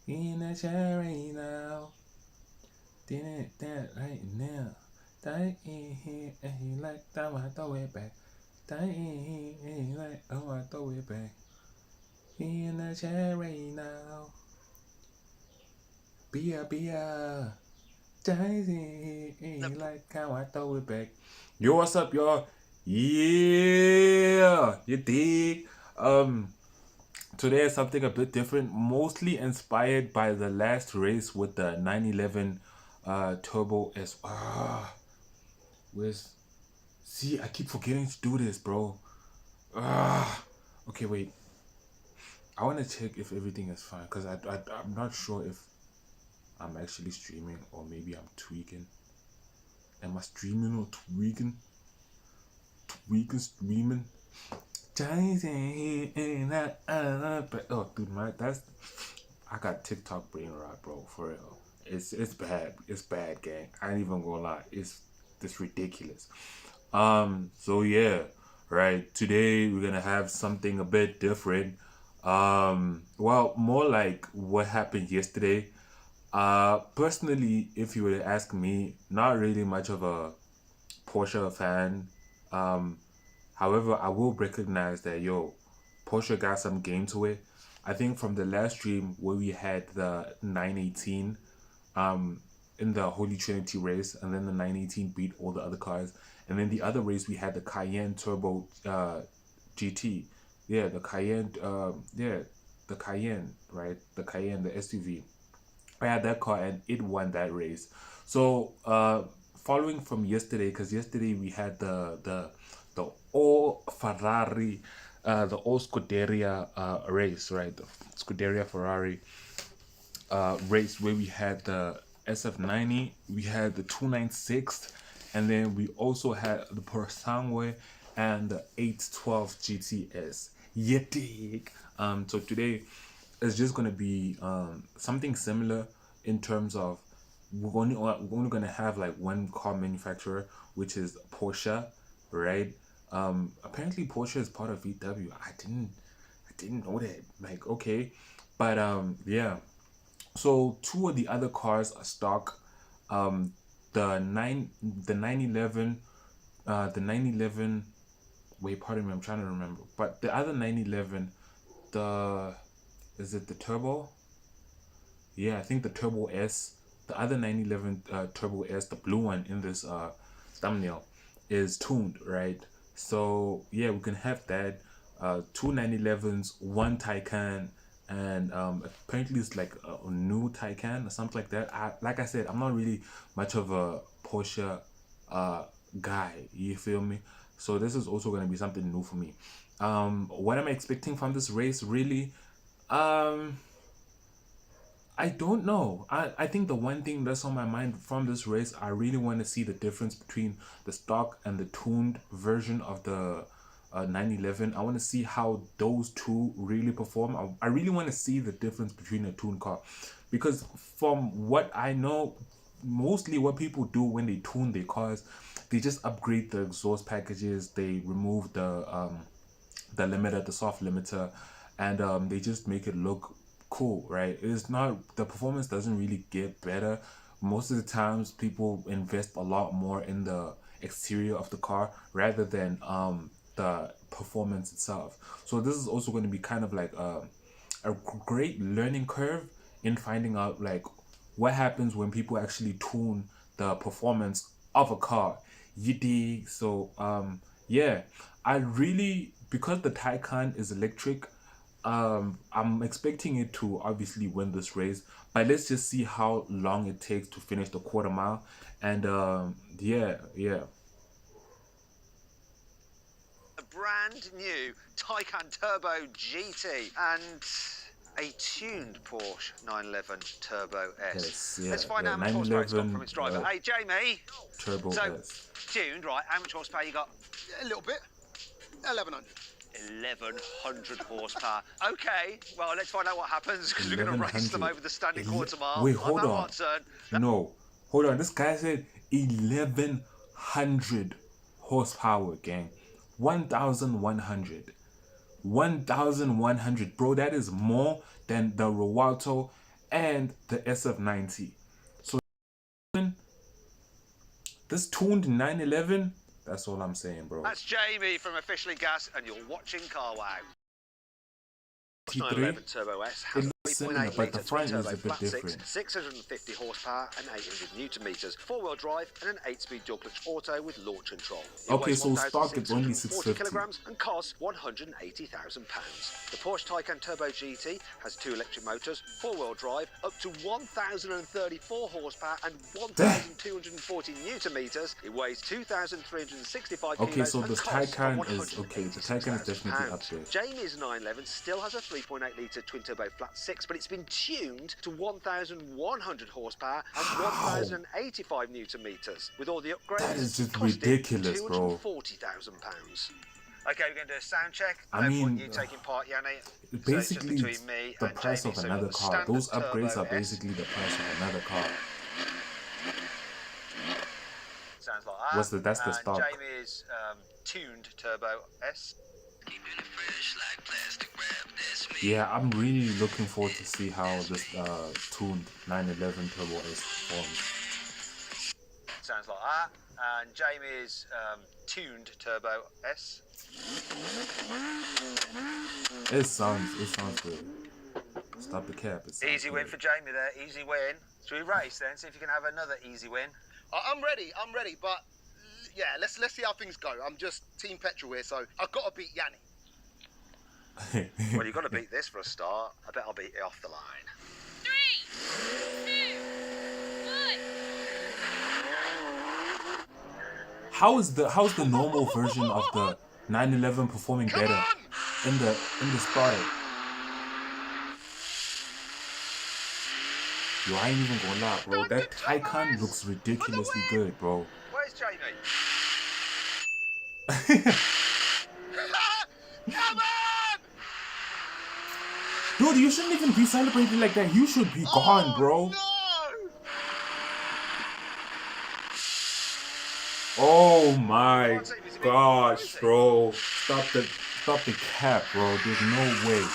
In the chair right now. Did it that right now. That ain't here and he like that I throw it back. That ain't here and he like oh I throw it back. In the chair right now. Be a Daisy and he like how I throw it back. Yo, what's up, y'all? Yeah, you dig? Today is something a bit different, mostly inspired by the last race with the 911 Turbo S. Where's see? I keep forgetting to do this, bro. Okay, wait. I want to check if everything is fine because I'm not sure if I'm actually streaming or maybe I'm tweaking. Am I streaming or tweaking? Streaming. Oh, dude, I got TikTok brain rot, bro. For real, it's bad. It's bad, gang. I ain't even gonna lie. It's ridiculous. So yeah, right. Today we're gonna have something a bit different. Well, more like what happened yesterday. Personally, if you were to ask me, not really much of a Porsche fan. Um, However, I will recognize that Porsche got some game to it. I think from the last stream where we had the 918 in the Holy Trinity race, and then the 918 beat all the other cars, and then the other race we had the Cayenne Turbo GT. Yeah, the Cayenne the Cayenne, right? The Cayenne, the SUV. I had that car and it won that race. So following from yesterday, because yesterday we had the all Ferrari, the all Scuderia race, right? The Scuderia Ferrari race where we had the SF90, we had the 296, and then we also had the Porsche and the 812 GTS. Yetig. So today it's just gonna be something similar in terms of we're only gonna have like one car manufacturer, which is Porsche, right? Apparently Porsche is part of VW. I didn't know that. Like, okay, but yeah. So two of the other cars are stock. Um, the 911, the 911. Wait, pardon me. I'm trying to remember. But the other 911, the is it the turbo? Yeah, I think the Turbo S, the other 911 Turbo S, the blue one in this thumbnail, is tuned, right? So yeah, we can have that. Two 911s, one Taycan, and apparently it's like a new Taycan or something like that. Like I said, I'm not really much of a Porsche guy. You feel me? So this is also gonna be something new for me. What am I expecting from this race? Really? Um, I don't know. I think the one thing that's on my mind from this race, I really want to see the difference between the stock and the tuned version of the 911. I want to see how those two really perform. I really want to see the difference between a tuned car. Because from what I know, mostly what people do when they tune their cars, they just upgrade the exhaust packages, they remove the limiter, the soft limiter, and they just make it look cool, right? It's not, the performance doesn't really get better. Most of the times people invest a lot more in the exterior of the car rather than the performance itself. So this is also going to be kind of like a great learning curve in finding out like what happens when people actually tune the performance of a car. You dig? So yeah, I really, because the Taycan is electric, I'm expecting it to obviously win this race, but let's just see how long it takes to finish the quarter mile. And yeah. A brand new Taycan Turbo GT and a tuned Porsche 911 Turbo S. Yes, yeah, Let's find the out how much horsepower it's got from 911 its driver. Hey, Jamie. Turbo So, S. tuned, right? How much horsepower you got? A little bit. 1100. 1100 horsepower. Okay, well, let's find out what happens because we're going to race them 1100. over the standing quarter mile. Wait, hold I'm on. concerned. No, hold on. This guy said 1100 horsepower, gang. 1100. 1100, bro. That is more than the Rowato and the SF90. So this tuned 911, that's all I'm saying, bro. That's Jamie from Officially Gas, and you're watching Car Wow. T3, 911 Turbo S has it a looks similar, 3.8 but the litre front is twin-turbo a bit flat six, different. 650 horsepower and 800 newton meters, four-wheel drive, and an 8-speed dual-clutch auto with launch control. It Okay, weighs so stock it's only 1,640 650. kilograms and costs £180,000. The Porsche Taycan Turbo GT has two electric motors, four-wheel drive, up to 1,034 horsepower and 1,240 newton meters. It weighs 2,365 Okay, kilos so and this costs Taycan is okay. The Taycan is definitely up there. Jamie's 911 still has a 3.8 litre twin-turbo flat six, but it's been tuned to 1,100 horsepower and 1,085 newton meters. With all the upgrades, That is just costing ridiculous, bro. £240,000. Okay, we're going to do a sound check. I mean, you taking part, Yanni? basically, so it's just between me the and price Jamie. of So another we've got the car. Those standard upgrades Turbo are basically the price of another car. Sounds like that. What's the? That's the and stock. Jamie's tuned Turbo S. Yeah, I'm really looking forward to see how this tuned 911 Turbo S performs. Sounds like that. And Jamie's tuned Turbo S. It sounds good. Stop the cap. It sounds Easy win good. for Jamie there. Easy win. Should we race then? See if you can have another easy win. I'm ready, but yeah, let's see how things go. I'm just Team Petrol here, so I've got to beat Yanni. Well, you've got to beat this for a start. I bet I'll beat it off the line. 3, 2, 1. How's the normal version of the 911 performing better in the start? Yo, I ain't even gonna lie, bro. That Taycan looks ridiculously good, bro. Where's Jamie? Come on! Dude, you shouldn't even be celebrating like that. You should be gone, bro. No! Oh my gosh, bro. Stop the cap, bro. There's no way.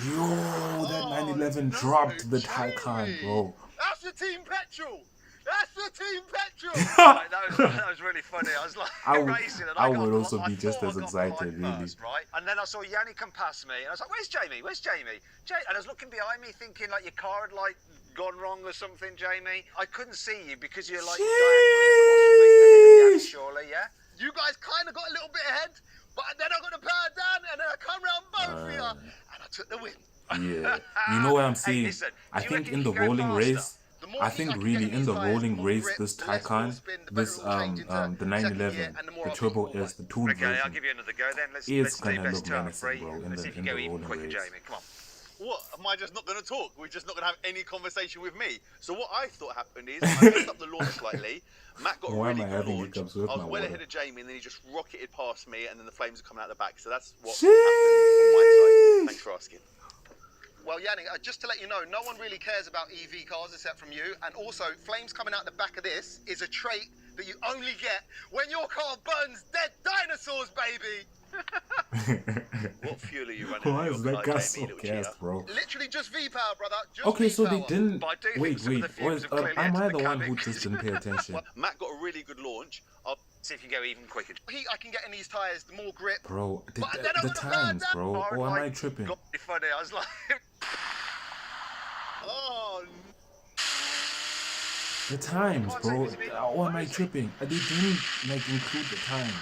Yo, that 911 dropped the Taycan, bro. That's the Team Petrol! That's the Team Petrol! Right, that was really funny. I was like racing, and I got, would also I be just thought as I got excited, behind really. first, right? And then I saw Yanni come past me, and I was like, "Where's Jamie? Where's Jamie?" And I was looking behind me, thinking like your car had like gone wrong or something, Jamie. I couldn't see you because you're like diagonally across from me, ahead of Yanni, surely, yeah. You guys kind of got a little bit ahead, but then I got the power down, and then I come round both of you, and I took the win. Yeah, you know what I'm Hey, saying? listen, I do you think reckon in you the can go rolling faster? race, The more I heat think can really get in the these tyres, rolling the more race, grip, this the less wheel Taycan, spin, the this better it will change into the second 911, gear, and the more the I'll Turbo beat you S, the tuned Okay, I'll version, give you another go then. Let's is do gonna best look two out of menacing, three. bro, Let's see if you in go the even rolling quicker, race. Jamie. Come on. What? Am I just not going to talk? We're just not going to have any conversation with me. So what I thought happened is I messed up the launch slightly. Matt got a Why am really I good having launch. hiccups I with was my well water? ahead of Jamie, and then he just rocketed past me, and then the flames are coming out the back. So that's what Sheesh. happened from my side. Thanks for asking. Well, Yannick, just to let you know, no one really cares about EV cars except from you. And also, flames coming out the back of this is a trait that you only get when your car burns dead dinosaurs, baby. What fuel are you running? Why on is your that car, guy Jamie, so little gassed, cheater? bro? Literally just V-power, brother. Just Okay, so they V-power. didn't. But I do think Wait, some of the fumes have clearly am I entered the the one cabin. who just didn't pay attention? Well, Matt got a really good launch. See if you can go even quicker. The heat I can get in these tyres, the more grip. Bro, But then I the got the times, bad bro. Oh, am I tripping? Got me funny. I was like, Oh, The times, Come on, bro. take me to me. Oh, am I tripping? They didn't like include the times.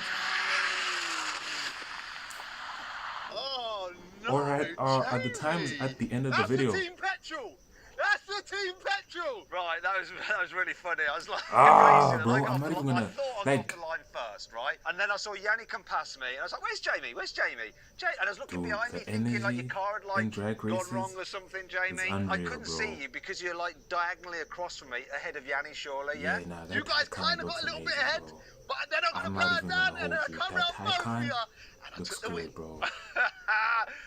oh no. Alright, are the times Jamie. at the end of the That's video? the Team Petrol. That's the Team Petrol. right, that was really funny. I was like, Ah, racing, and bro, I got I'm not even I gonna, thought I like- got the line first, right? And then I saw Yanni come past me, and I was like, "Where's Jamie? Where's Jamie?" And I was looking Dude, behind the me, thinking like your energy car had in like drag gone races wrong or something, Jamie. I unreal, couldn't bro. see you because you're like diagonally across from me, ahead of Yanni, surely, yeah. Nah, that You guys Taycan kind of looks got a little bit amazing, ahead, bro. but then I got I'm the not power even down, gonna and then I hold you. come That round both of Taycan you, and I looks took the win. good, bro.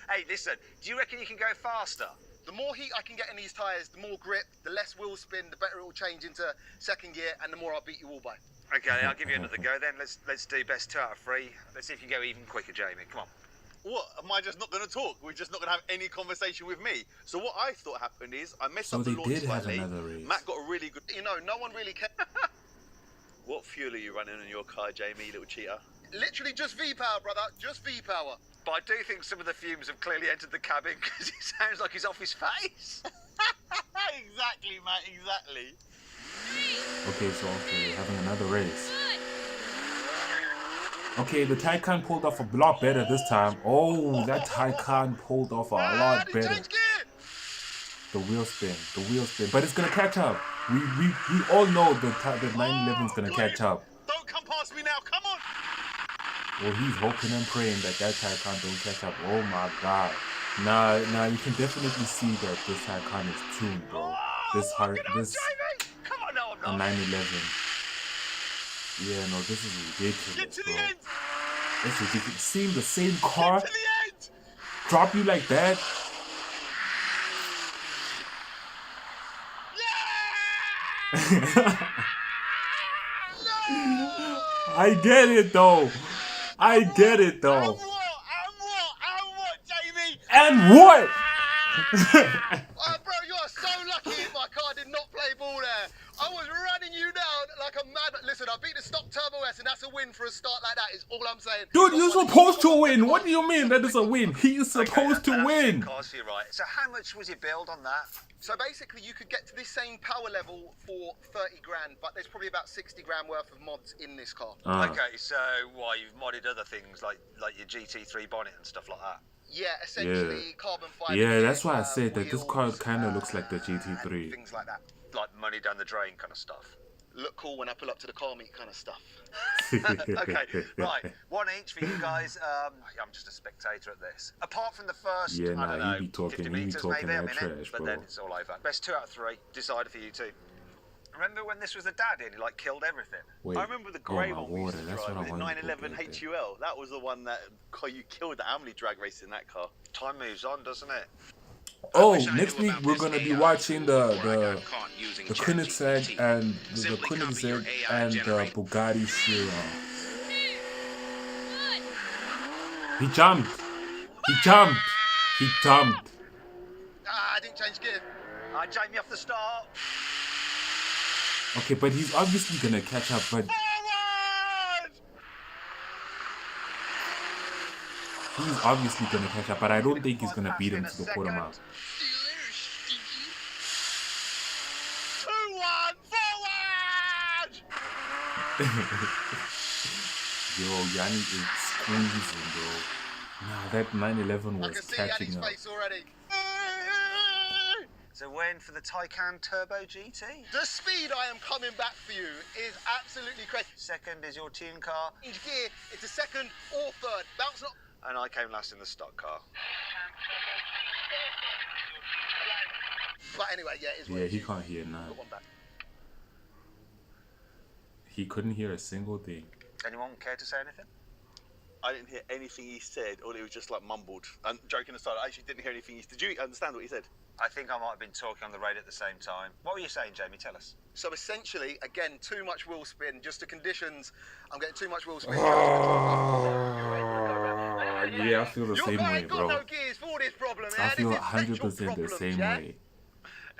Hey, listen. Do you reckon you can go faster? The more heat I can get in these tyres, the more grip, the less wheel spin, the better it will change into second gear, and the more I'll beat you all by. Okay, I'll give you another go then. Let's do best two out of three. Let's see if you can go even quicker, Jamie. Come on. What? Am I just not going to talk? We're just not going to have any conversation with me. So what I thought happened is I messed So up the they launch did have slightly. another race. Matt got a really good... You know, no one really cares. What fuel are you running on your car, Jamie, you little cheater? Literally just V-power, brother. Just V-power. But I do think some of the fumes have clearly entered the cabin because it sounds like he's off his face. Exactly, Matt, exactly. Okay, so we're having another race. Okay, the Taycan pulled off a lot better this time. Oh, that Taycan pulled off a lot he better. changed gear. The wheel spin, but it's gonna catch up. We all know the 911 is gonna catch up. Don't come past me now, come on! Well, he's hoping and praying that Taycan don't catch up. Oh my God. Nah, you can definitely see that this Taycan is tuned, bro. This Come on, no, a I'm not. 911. Yeah, no, this is ridiculous, Get to the bro. end! It's ridiculous. Seeing the same car To the end! drop you like that. I get it though. I get it And though. what, Jamie? And what? Oh, bro, you are so lucky my car did not play ball there. I was running you down like a mad... Listen, I beat the stock Turbo S, and that's a win for a start like that, is all I'm saying. Dude, you're supposed to win. What do you mean that is a win? He is supposed to win. Of course, you're right. So how much was your build on that? So basically, you could get to this same power level for 30 grand, but there's probably about 60 grand worth of mods in this car. Okay, so why you've modded other things like your GT3 bonnet and stuff like that? Yeah, essentially carbon fiber. Yeah, that's why I said that this wheels, car kind of looks like the GT3. Things like that. Like money down the drain kind of stuff. Look cool when I pull up to the car meet kind of stuff. Okay, right. One each for you guys. I'm just a spectator at this. Apart from the first, Yeah, I nah, don't you know, be talking- 50 you be meters talking maybe, that a minute, trash, but bro. then it's all over. Best 2 out of 3. Decided for you two. Remember when this was the daddy and he like killed everything? Wait, I remember the grey oh, my one we used water. to That's drive, what I the wanted to 911 get there. HUL. That was the one that you killed the Amley drag race in that car. Time moves on, doesn't it? Oh, next week we're gonna be watching the Koenigsegg and the Koenigsegg and the Bugatti Chiron. He jumped. Ah, I didn't change gear. I jammed me off the start. Okay, but he's obviously gonna catch up. But he's obviously gonna catch up. But I don't think he's gonna beat him to the quarter mile. 2-1 forward! Yo, Yanni is squeezing, bro. Nah, that 911 I was can see catching Yanni's up. face already. So win for the Taycan Turbo GT. The speed I am coming back for you is absolutely crazy. Second is your tune car, Change gear, it's a second or third. Bounce not. and I came last in the stock car. But anyway, yeah, it's Yeah, he can't hear none. Got one back. He couldn't hear a single thing. Anyone care to say anything? I didn't hear anything he said, or it was just like mumbled. And joking aside, I actually didn't hear anything he said. Did you understand what he said? I think I might have been talking on the radio at the same time. What were you saying, Jamie? Tell us. So essentially, again, too much wheel spin. Just the conditions. I'm getting too much wheel spin. Yeah, I feel the Your same guy way, ain't got bro. no gears for this problem, I man. feel This is 100% petrol the problems, same yeah? way.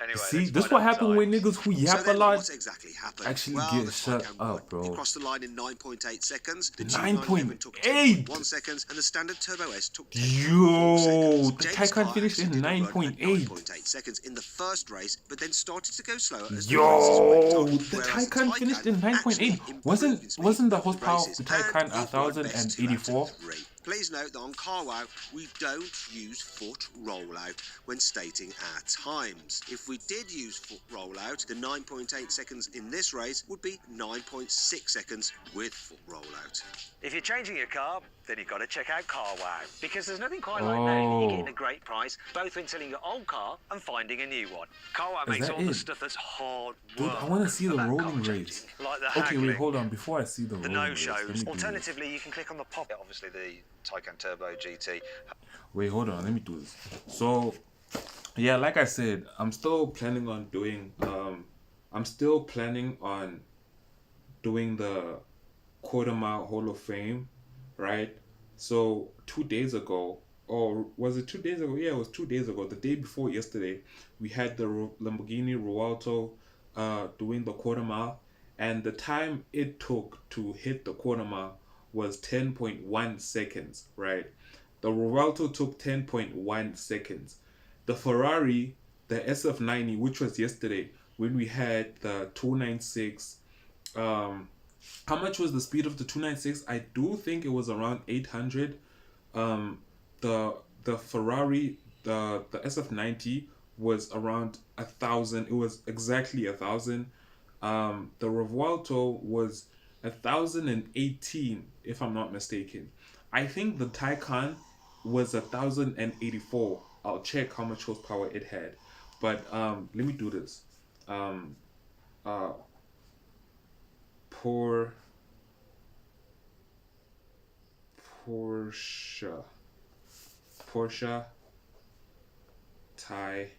Anyway, See, let's this find what out happened when time. niggas who yap So a then, lot what exactly happened? actually well, get the shut Taycan up, won. bro. It crossed the line in 9.8 seconds. The 9.8? 9.8 took 10.1 seconds, and the standard Turbo S took 10.4 Yo, seconds. the James Taycan Carr finished in actually did a run at 9.8. 9.8 seconds in the first race, but then started to go slower as Yo, the races went on. the Whereas Taycan finished in 9.8. Wasn't the horsepower of the Taycan 1084? Please note that on CarWow, we don't use foot rollout when stating our times. If we did use foot rollout, the 9.8 seconds in this race would be 9.6 seconds with foot rollout. If you're changing your car, then you've got to check out CarWow. Because there's nothing quite like knowing that you're getting a great price, both when selling your old car and finding a new one. CarWow makes that all the it? stuff that's hard Dude, work. I want to see the about car rolling changing, race. Like the Okay, wait, haggling, hold on. Before I see the the rolling race, let me no-shows. do this. Alternatively, you can click on the pop. Obviously, the Taycan Turbo GT. Wait, hold on. Let me do this. So, yeah, like I said, I'm still planning on doing the quarter mile Hall of Fame, right? So 2 days ago, or was it 2 days ago? Yeah, it was 2 days ago. The day before yesterday, we had the Lamborghini Rialto doing the quarter mile, and the time it took to hit the quarter mile was 10.1 seconds, right? The Rialto took 10.1 seconds. The Ferrari, the SF90, which was yesterday, when we had the 296, how much was the speed of the 296? I do think it was around 800. Um, the Ferrari, the SF90 was around 1,000. It was exactly 1,000. The Revuelto was 1,018, if I'm not mistaken. I think the Taycan was 1,084. I'll check how much horsepower it had. But let me do this. Uh, Por Porsche Porsche Taycan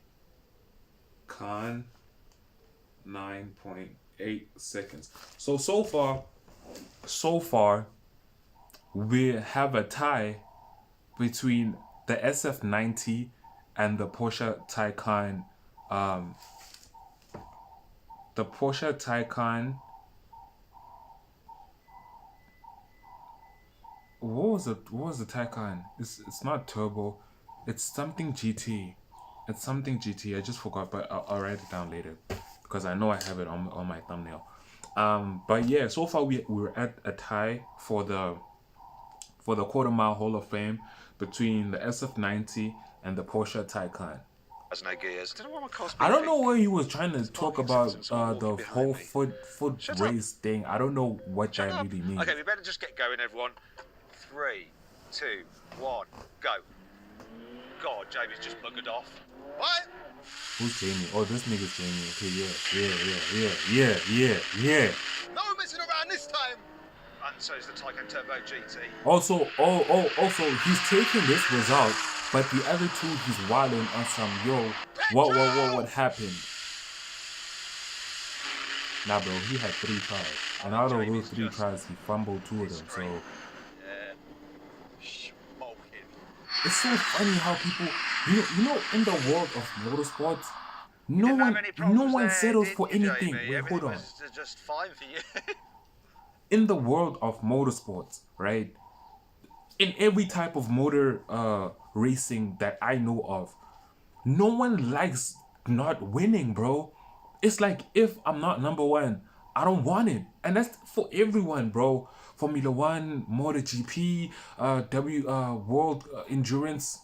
9.8 seconds. So far we have a tie between the SF90 and the Porsche Taycan. The Porsche Taycan. What was the Taycan? It's not turbo. It's something GT. It's something GT. I just forgot, but I'll write it down later because I know I have it on my thumbnail. But yeah, so far we're at a tie for the quarter mile Hall of Fame between the SF90 and the Porsche Taycan. Has no gears. I don't know where he was trying to talk about the whole foot race thing. I don't know what that really means. Okay, we better just get going, everyone. 3, 2, 1, go. God, Jamie's just buggered off. What? Who's Jamie? Oh, this nigga's Jamie. Okay, yeah. No messing around this time. And so is the Taycan Turbo GT. Also, he's taking this result, but the other two he's wilding on some, yo, what happened? Nah, bro, he had 3 tries. And out of those 3 tries, he fumbled 2 of them, so... It's so funny how people, you know, in the world of motorsports, no one settles for anything. Wait, hold on. Just fine for you. In the world of motorsports, right? In every type of motor racing that I know of, no one likes not winning, bro. It's like, if I'm not number 1, I don't want it, and that's for everyone, bro. Formula One, MotoGP, World Endurance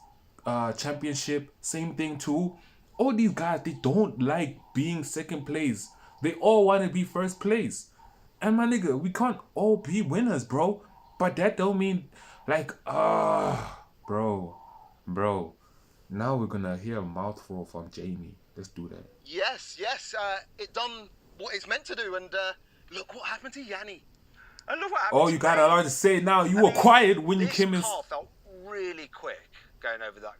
Championship, same thing too. All these guys, they don't like being second place. They all want to be first place. And my nigga, we can't all be winners, bro. But that don't mean like, bro. Now we're gonna hear a mouthful from Jamie. Let's do that. Yes. It done what it's meant to do, and look what happened to Yanni. And look what happened. Oh, you got a lot to say now. You were quiet when you came in. This car felt really quick going over that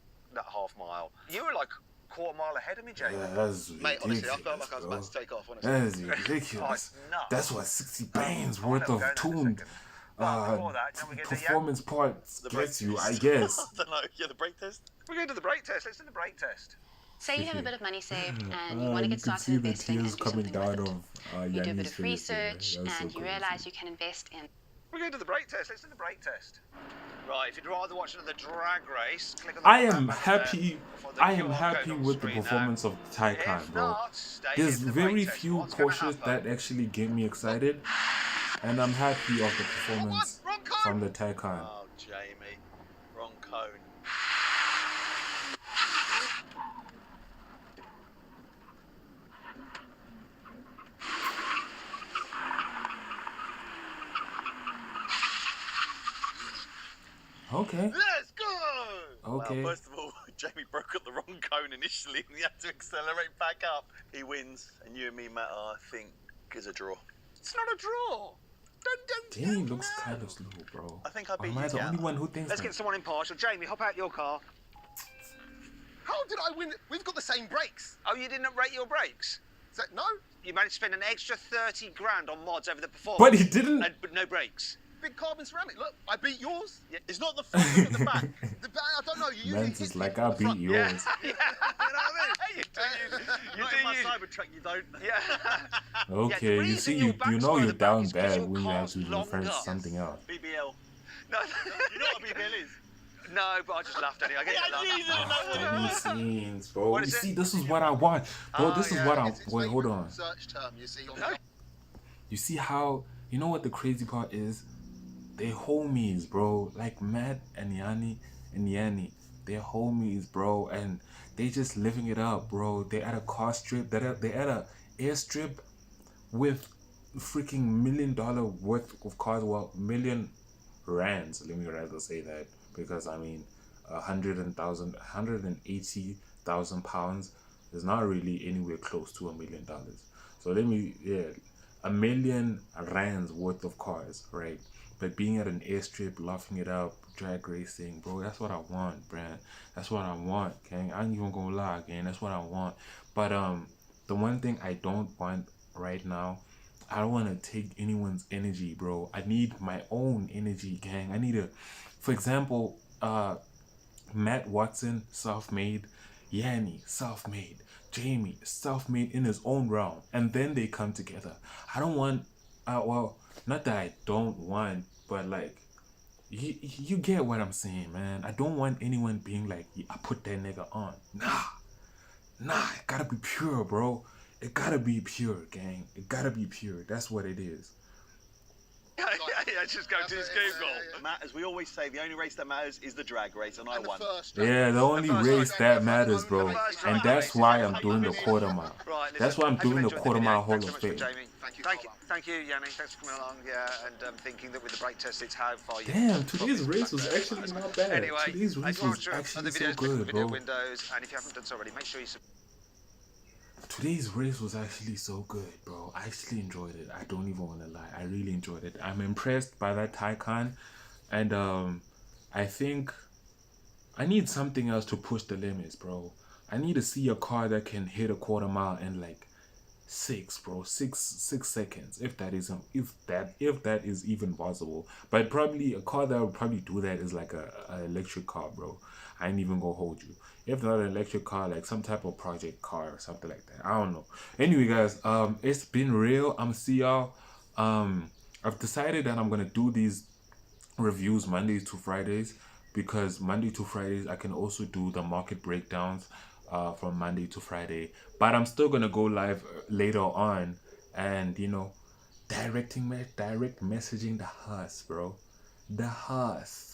half mile. You were like a quarter mile ahead of me, Jamie. Yeah, that's ridiculous. Mate, honestly, I felt like I was about to take off, honestly. That is ridiculous. That's what 60 bands worth of tuned performance parts gets you, I guess. I don't know. Yeah, the brake test. We're going to the brake test. Let's do the brake test. Say you have a bit of money saved and you want to get started investing and do something with it. You do a bit of research and you realize you can invest in... We're going to the brake test. Let's do the brake test. Right, if you'd rather watch another drag race, click on the I am happy with the performance of the Taycan, bro. There's very few Porsches that actually get me excited, and I'm happy of the performance from the Taycan. Oh, Jamie, wrong cone. Okay. Let's go! Okay. Well, first of all, Jamie broke up the wrong cone initially and he had to accelerate back up. He wins, and you and me, Matt, I think, is a draw. It's not a draw. Jamie looks kind of slow, bro. I think I beat Am I you, the yeah. only one who thinks Let's that? get someone impartial. Jamie, hop out your car. How did I win? We've got the same brakes. Oh, you didn't rate your brakes? Is that no? You managed to spend an extra 30 grand on mods over the performance. But he didn't. But no brakes. big carbon ceramic. Look, I beat yours. Yeah, it's not the front, look at the back. The back, I don't know. You usually Man's hit is like, people I on the beat front. yours. You know what I mean? You Not do in my use. Cybertruck, you don't. Yeah. Okay, you reason see, your you back's know by you're the back down is 'cause bad your when you have car's to refer to longer. something else. BBL. No, You know what a BBL is? no, but I just laughed anyway. I get Yeah, that I knew you laugh. didn't know what it Funny was. scenes, bro. What You is it? see, this is what I want, bro. This is Yeah, what I. it's Wait, hold favourite on. Search term you see on No. the You see how, you know what the crazy part is? They homies, bro. Like Matt and Yanni, they're homies, bro, and they just living it up, bro. They at a car strip. They at a airstrip with freaking $1 million worth of cars. Well, million rands. Let me rather say that, because I mean, 180,000 pounds is not really anywhere close to $1 million. So let me, yeah, 1 million rands worth of cars, right? But being at an airstrip, laughing it up, drag racing, bro, that's what I want, bruh. That's what I want, gang. I ain't even gonna lie, gang. That's what I want. But the one thing I don't want right now, I don't want to take anyone's energy, bro. I need my own energy, gang. I need a, for example, Matt Watson, self-made, Yanni, self-made, Jamie, self-made in his own realm, and then they come together. I don't want, well, not that I don't want, but like, you get what I'm saying, man. I don't want anyone being like, yeah, I put that nigga on. Nah, it gotta be pure, bro. It gotta be pure, gang. It gotta be pure. That's what it is. Yeah, just go to his Google. Matt, as we always say, the only race that matters is the drag race, and I and the won. first Yeah, the only first race race, that matters, bro. first And race that's is why the I'm first doing the race. quarter mile. Right, That's why I'm hope you doing the enjoyed quarter video. mile Hall Thanks of so much Fame. for Jamie. Thank you, Thank you, Yanni. Thanks for coming along. Yeah, and thinking that with the brake test, it's how far you. Damn, today's race was actually not bad. Anyway, Today's I race just want was to actually other so videos, click on good, video bro. windows, and if you haven't done so already, make sure you. Today's race was actually so good, bro. I actually enjoyed it. I don't even want to lie. I really enjoyed it. I'm impressed by that Taycan, and I think I need something else to push the limits, bro. I need to see a car that can hit a quarter mile in like 6 seconds, if that is even possible. But probably a car that would probably do that is like a electric car, bro. I ain't even gonna hold you. If not an electric car, like some type of project car or something like that. I don't know. Anyway, guys, it's been real. I'm see y'all. I've decided that I'm gonna do these reviews Mondays to Fridays, because Monday to Fridays I can also do the market breakdowns from Monday to Friday, but I'm still gonna go live later on, and direct messaging the huss, bro, the huss.